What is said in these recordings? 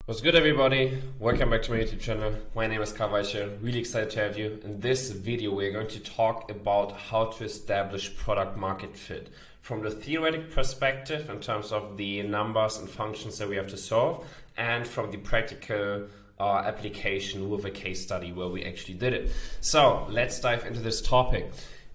What's good, everybody? Welcome back to my YouTube channel. My name is Karl. Really excited to have you. In this video, we're going to talk about how to establish product market fit from the theoretic perspective in terms of the numbers and functions that we have to solve, and from the practical application with a case study where we actually did it. So let's dive into this topic.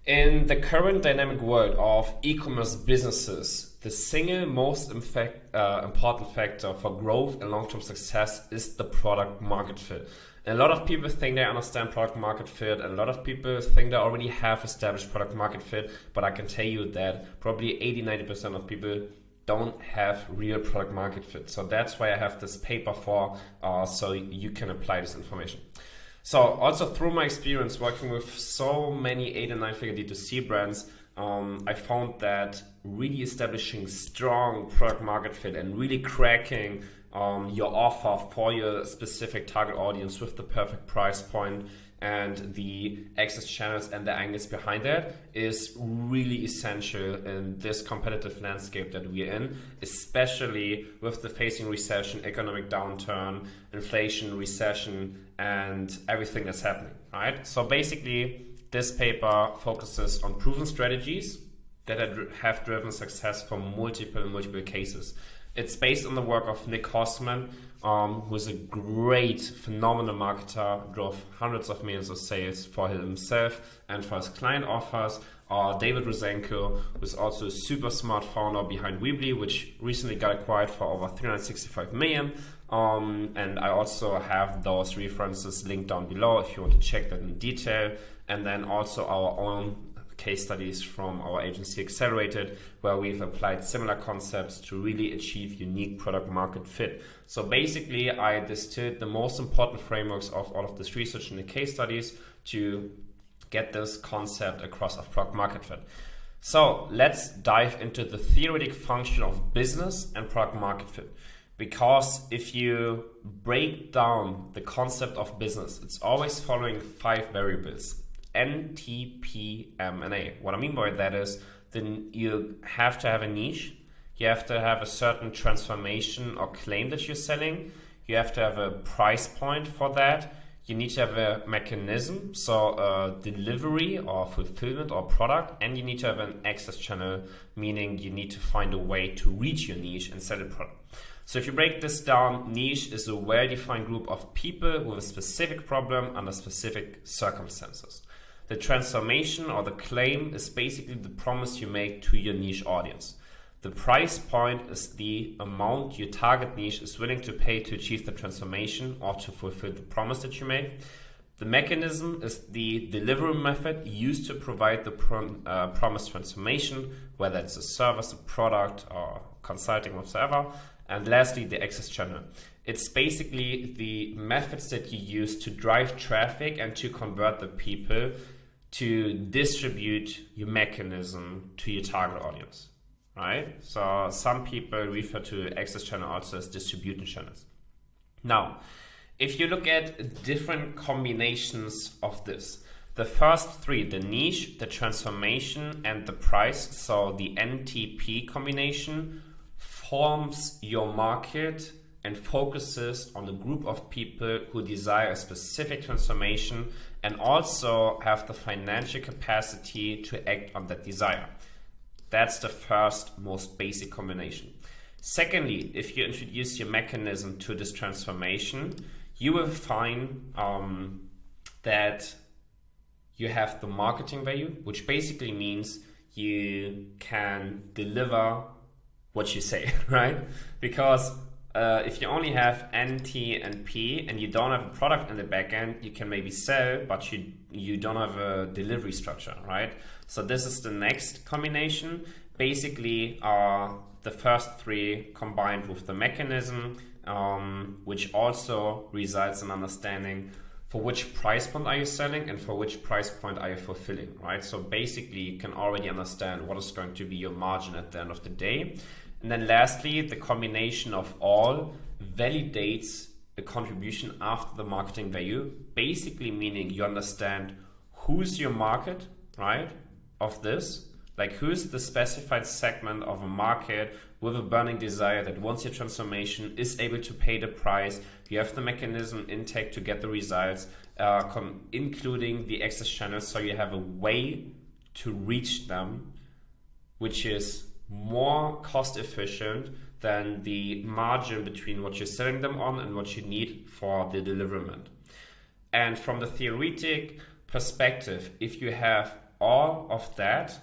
In the current dynamic world of e-commerce businesses, the single most important factor for growth and long-term success is the product market fit. And a lot of people think they understand product market fit, and a lot of people think they already have established product market fit, but I can tell you that probably 80-90% of people don't have real product market fit. So that's why I have this paper for, so you can apply this information. So also through my experience working with so many 8 and 9 figure D2C brands, I found that really establishing strong product market fit and really cracking your offer for your specific target audience with the perfect price point and the access channels and the angles behind that is really essential in this competitive landscape that we're in, especially with the facing recession, economic downturn, inflation, recession, and everything that's happening, right? So basically, this paper focuses on proven strategies that have driven success for multiple cases. It's based on the work of Nick Hossman, who is a great, phenomenal marketer, drove hundreds of millions of sales for himself and for his client offers. David Rosenko, who is also a super smart founder behind Weebly, which recently got acquired for over 365 million. And I also have those references linked down below if you want to check that in detail. And then also our own case studies from our agency Accelerated, where we've applied similar concepts to really achieve unique product market fit. So basically, I distilled the most important frameworks of all of this research in the case studies to get this concept across of product market fit. So let's dive into the theoretic function of business and product market fit. Because if you break down the concept of business, it's always following 5 variables: N, T, P, M, and A. What I mean by that is, then you have to have a niche, you have to have a certain transformation or claim that you're selling, you have to have a price point for that, you need to have a mechanism, so delivery or fulfillment or product, and you need to have an access channel, meaning you need to find a way to reach your niche and sell the product. So if you break this down, niche is a well-defined group of people with a specific problem under specific circumstances. The transformation or the claim is basically the promise you make to your niche audience. The price point is the amount your target niche is willing to pay to achieve the transformation or to fulfill the promise that you make. The mechanism is the delivery method used to provide the promised transformation, whether it's a service, a product, or consulting, whatsoever. And lastly, the access channel. It's basically the methods that you use to drive traffic and to convert the people to distribute your mechanism to your target audience, right? So some people refer to access channel also as distribution channels. Now, if you look at different combinations of this, the first 3, the niche, the transformation, and the price, so the NTP combination, forms your market and focuses on a group of people who desire a specific transformation and also have the financial capacity to act on that desire. That's the first most basic combination. Secondly, if you introduce your mechanism to this transformation, you will find that you have the marketing value, which basically means you can deliver what you say, right? Because if you only have N, T, and P and you don't have a product in the back end, you can maybe sell, but you don't have a delivery structure, right? So this is the next combination. Basically, the first 3 combined with the mechanism, which also results in understanding for which price point are you selling and for which price point are you fulfilling, right? So basically, you can already understand what is going to be your margin at the end of the day. And then lastly, the combination of all validates the contribution after the marketing value, basically meaning you understand who's your market, right, of this, Like, who's the specified segment of a market with a burning desire that wants your transformation, is able to pay the price, you have the mechanism intake to get the results, including the access channels, so you have a way to reach them, which is more cost efficient than the margin between what you're selling them on and what you need for the deliverment. And from the theoretic perspective, if you have all of that,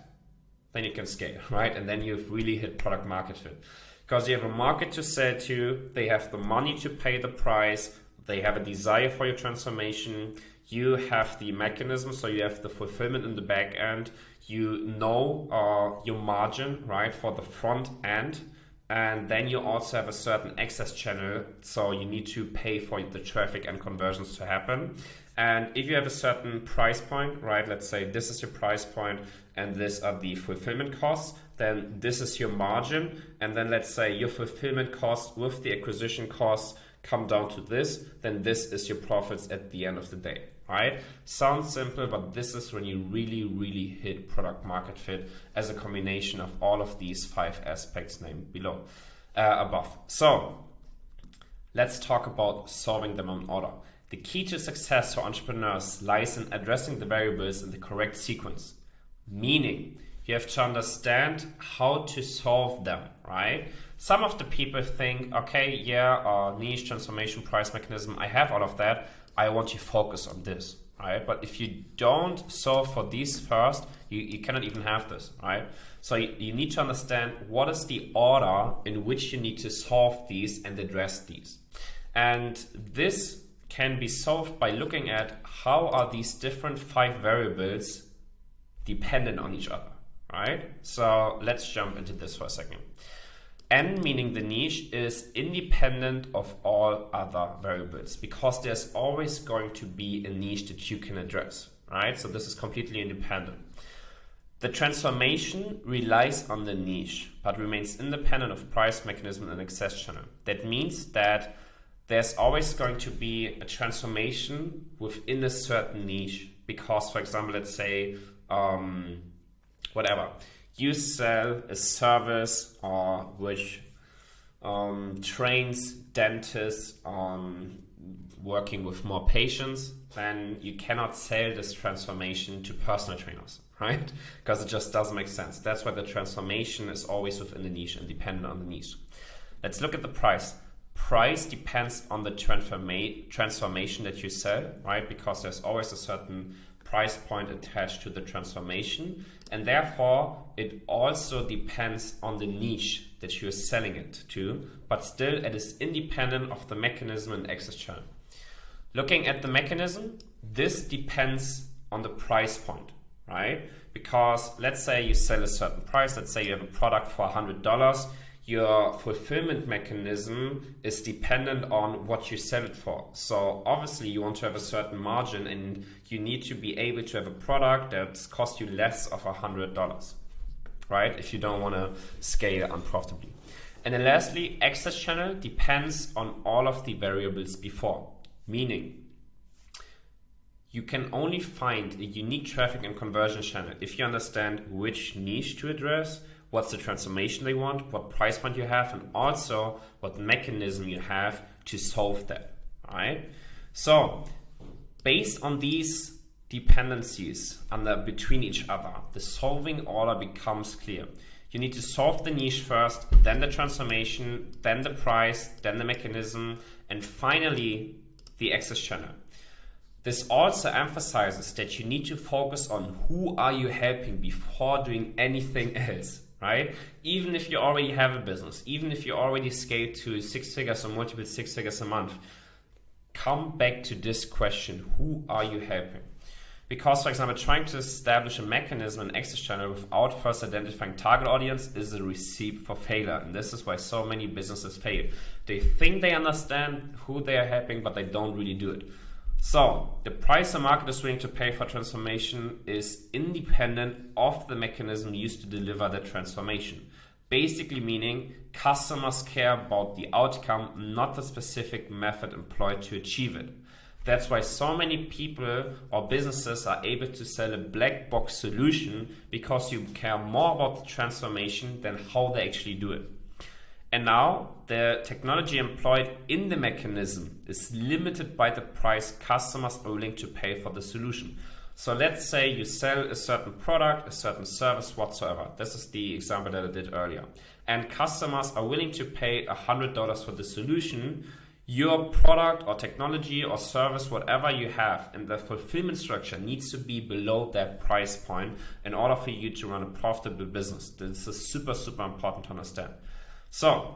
then you can scale, right? And then you've really hit product market fit. Because you have a market to sell to, they have the money to pay the price, they have a desire for your transformation, you have the mechanism, so you have the fulfillment in the back end, you know your margin, right, for the front end, and then you also have a certain access channel, so you need to pay for the traffic and conversions to happen. And if you have a certain price point, right, let's say this is your price point and these are the fulfillment costs, then this is your margin. And then let's say your fulfillment costs with the acquisition costs come down to this, then this is your profits at the end of the day, right? Sounds simple, but this is when you really, really hit product market fit as a combination of all of these 5 aspects named above. So let's talk about solving them in order. The key to success for entrepreneurs lies in addressing the variables in the correct sequence, meaning you have to understand how to solve them, right? Some of the people think, okay, yeah, niche, transformation, price mechanism, I have all of that. I want to focus on this, right? But if you don't solve for these first, you cannot even have this, right? So you need to understand what is the order in which you need to solve these and address these. And this can be solved by looking at how are these different 5 variables dependent on each other, right? So let's jump into this for a second. N, meaning the niche, is independent of all other variables because there's always going to be a niche that you can address, right? So this is completely independent. The transformation relies on the niche but remains independent of price mechanism and access channel. That means that there's always going to be a transformation within a certain niche because, for example, let's say, whatever, you sell a service which trains dentists on working with more patients, then you cannot sell this transformation to personal trainers, right? Because it just doesn't make sense. That's why the transformation is always within the niche and dependent on the niche. Let's look at the price. Price depends on the transformation that you sell, right? Because there's always a certain price point attached to the transformation, and therefore it also depends on the niche that you're selling it to, but still it is independent of the mechanism and access channel. Looking at the mechanism, this depends on the price point, right? Because let's say you sell a certain price, let's say you have a product for $100, your fulfillment mechanism is dependent on what you sell it for. So obviously you want to have a certain margin and you need to be able to have a product that costs you less of $100, right? If you don't want to scale unprofitably. And then lastly, access channel depends on all of the variables before, meaning you can only find a unique traffic and conversion channel if you understand which niche to address, what's the transformation they want, what price point you have, and also what mechanism you have to solve that, right? So based on these dependencies between each other, the solving order becomes clear. You need to solve the niche first, then the transformation, then the price, then the mechanism, and finally the access channel. This also emphasizes that you need to focus on who are you helping before doing anything else, right? Even if you already have a business, even if you already scaled to 6 figures or multiple 6 figures a month, come back to this question, who are you helping? Because, for example, trying to establish a mechanism and access channel without first identifying target audience is a recipe for failure. And this is why so many businesses fail. They think they understand who they are helping, but they don't really do it. So the price the market is willing to pay for transformation is independent of the mechanism used to deliver the transformation. Basically meaning customers care about the outcome, not the specific method employed to achieve it. That's why so many people or businesses are able to sell a black box solution, because you care more about the transformation than how they actually do it. And now the technology employed in the mechanism is limited by the price customers are willing to pay for the solution. So let's say you sell a certain product, a certain service whatsoever. This is the example that I did earlier. And customers are willing to pay $100 for the solution. Your product or technology or service, whatever you have, and the fulfillment structure needs to be below that price point in order for you to run a profitable business. This is super, super important to understand. So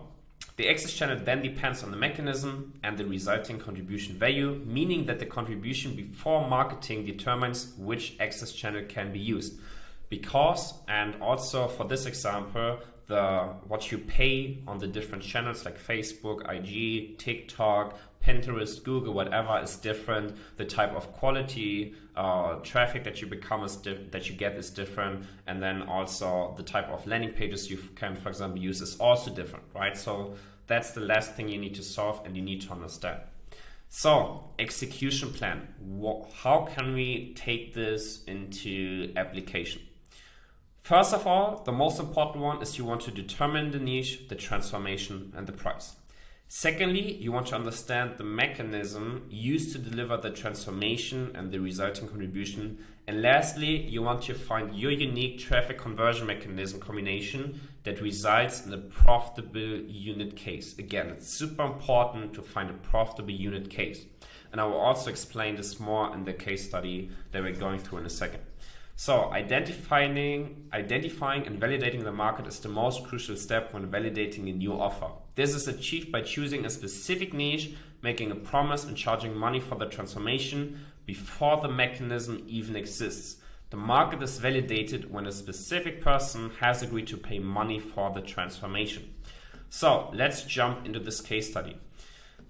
the access channel then depends on the mechanism and the resulting contribution value, meaning that the contribution before marketing determines which access channel can be used. Because, and also for this example, what you pay on the different channels like Facebook, IG, TikTok, Pinterest, Google, whatever is different. The type of quality traffic that you get is different, and then also the type of landing pages you can, for example, use is also different, right? So that's the last thing you need to solve and you need to understand. So execution plan. How can we take this into application? First of all, the most important one is you want to determine the niche, the transformation, and the price. Secondly, you want to understand the mechanism used to deliver the transformation and the resulting contribution. And lastly, you want to find your unique traffic conversion mechanism combination that results in a profitable unit case. Again, it's super important to find a profitable unit case. And I will also explain this more in the case study that we're going through in a second. So identifying and validating the market is the most crucial step when validating a new offer. This is achieved by choosing a specific niche, making a promise, and charging money for the transformation before the mechanism even exists. The market is validated when a specific person has agreed to pay money for the transformation. So let's jump into this case study.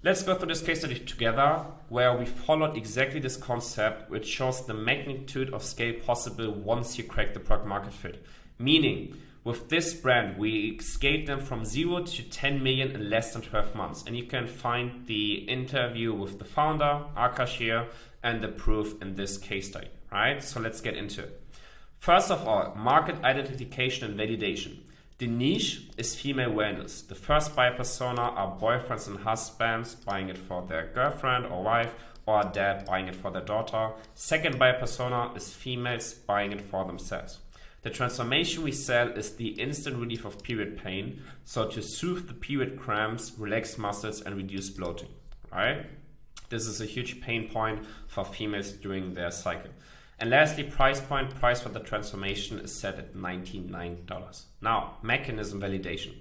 Let's go through this case study together, where we followed exactly this concept, which shows the magnitude of scale possible once you crack the product market fit. Meaning, with this brand, we scaled them from 0 to 10 million in less than 12 months. And you can find the interview with the founder, Akash here, and the proof in this case study, right? So let's get into it. First of all, market identification and validation. The niche is female wellness. The first buyer persona are boyfriends and husbands buying it for their girlfriend or wife, or a dad buying it for their daughter. Second buyer persona is females buying it for themselves. The transformation we sell is the instant relief of period pain, so to soothe the period cramps, relax muscles, and reduce bloating, right? This is a huge pain point for females during their cycle. And lastly, price for the transformation is set at $99. Now, mechanism validation.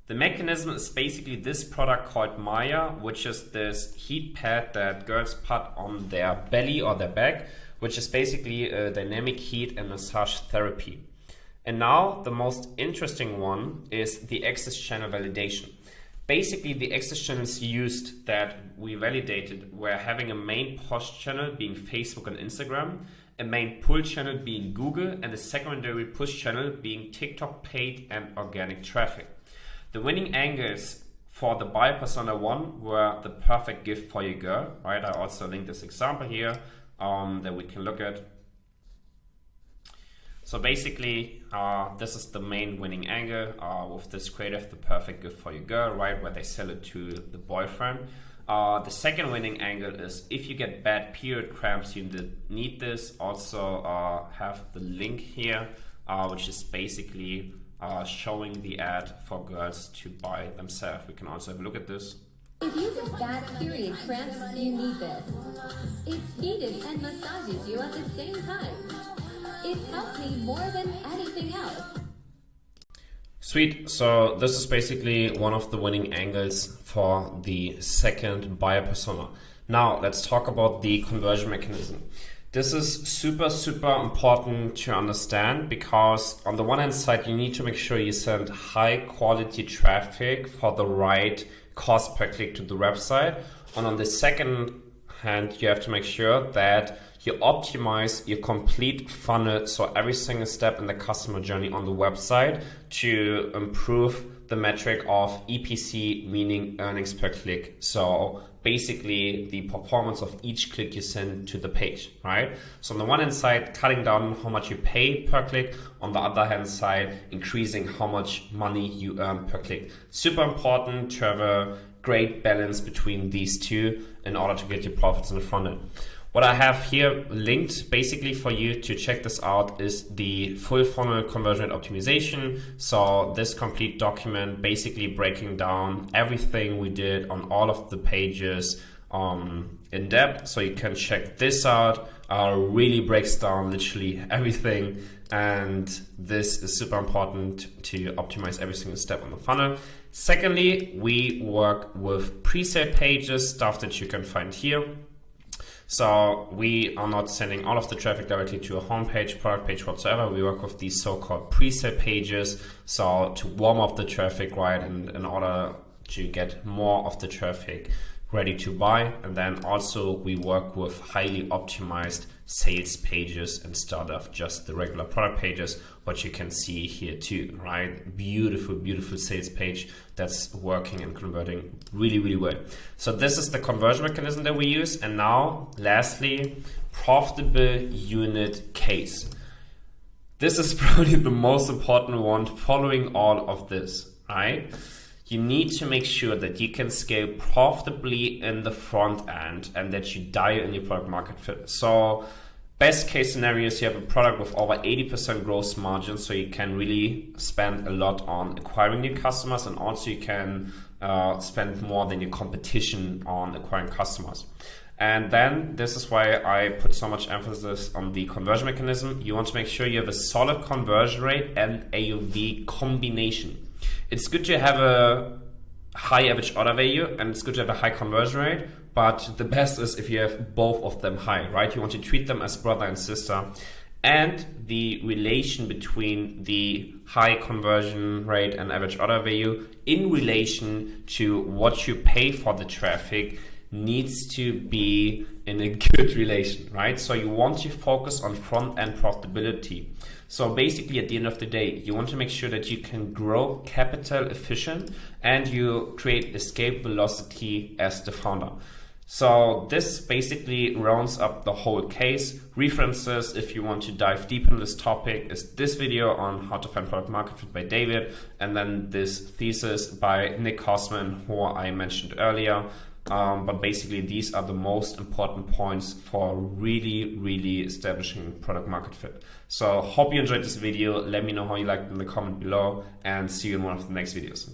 The mechanism is basically this product called Maya, which is this heat pad that girls put on their belly or their back, which is basically a dynamic heat and massage therapy. And now the most interesting one is the access channel validation. Basically, the access channels used that we validated were having a main push channel being Facebook and Instagram, a main pull channel being Google, and a secondary push channel being TikTok paid and organic traffic. The winning angles for the buyer persona 1 were the perfect gift for your girl, right? I also linked this example here that we can look at. So basically, this is the main winning angle with this creative, the perfect gift for your girl, right? Where they sell it to the boyfriend. The second winning angle is if you get bad period cramps, you need this. Also have the link here, which is basically showing the ad for girls to buy themselves. We can also have a look at this. If you get bad period cramps, you need this. It's heated and massages you at the same time. It helps me more than anything else. Sweet. So this is basically one of the winning angles for the second buyer persona. Now let's talk about the conversion mechanism. This is super important to understand, because on the one hand side, you need to make sure you send high quality traffic for the right cost per click to the website. And on the second hand, you have to make sure that you optimize your complete funnel, so every single step in the customer journey on the website, to improve the metric of EPC, meaning earnings per click. So basically the performance of each click you send to the page, right? So on the one hand side, cutting down how much you pay per click. On the other hand side, increasing how much money you earn per click. Super important to have a great balance between these two in order to get your profits in the front end. What I have here linked basically for you to check this out is the full funnel conversion rate optimization. So this complete document basically breaking down everything we did on all of the pages in depth. So you can check this out. Really breaks down literally everything. And this is super important to optimize every single step on the funnel. Secondly, we work with pre-sale pages, stuff that you can find here. So we are not sending all of the traffic directly to a homepage, product page whatsoever. We work with these so-called pre-sale pages. So to warm up the traffic, right, and in order to get more of the traffic ready to buy. And then also we work with highly optimized sales pages instead of just the regular product pages, what you can see here too, right? Beautiful, beautiful sales page that's working and converting really, really well. So this is the conversion mechanism that we use. And now lastly, profitable unit case. This is probably the most important one following all of this, right? You need to make sure that you can scale profitably in the front end and that you dial in your product market fit. So best case scenario is you have a product with over 80% gross margin, so you can really spend a lot on acquiring new customers, and also you can spend more than your competition on acquiring customers. And then this is why I put so much emphasis on the conversion mechanism. You want to make sure you have a solid conversion rate and AOV combination. It's good to have a high average order value and it's good to have a high conversion rate, but the best is if you have both of them high, right? You want to treat them as brother and sister. And the relation between the high conversion rate and average order value in relation to what you pay for the traffic needs to be in a good relation, right? So you want to focus on front-end profitability. So basically at the end of the day, you want to make sure that you can grow capital efficient and you create escape velocity as the founder. So this basically rounds up the whole case. References, if you want to dive deep in this topic, is this video on how to find product market fit by David, and then this thesis by Nick Kosman, who I mentioned earlier. But basically these are the most important points for really establishing product market fit. So hope you enjoyed this video. Let me know how you liked it in the comment below, and see you in one of the next videos.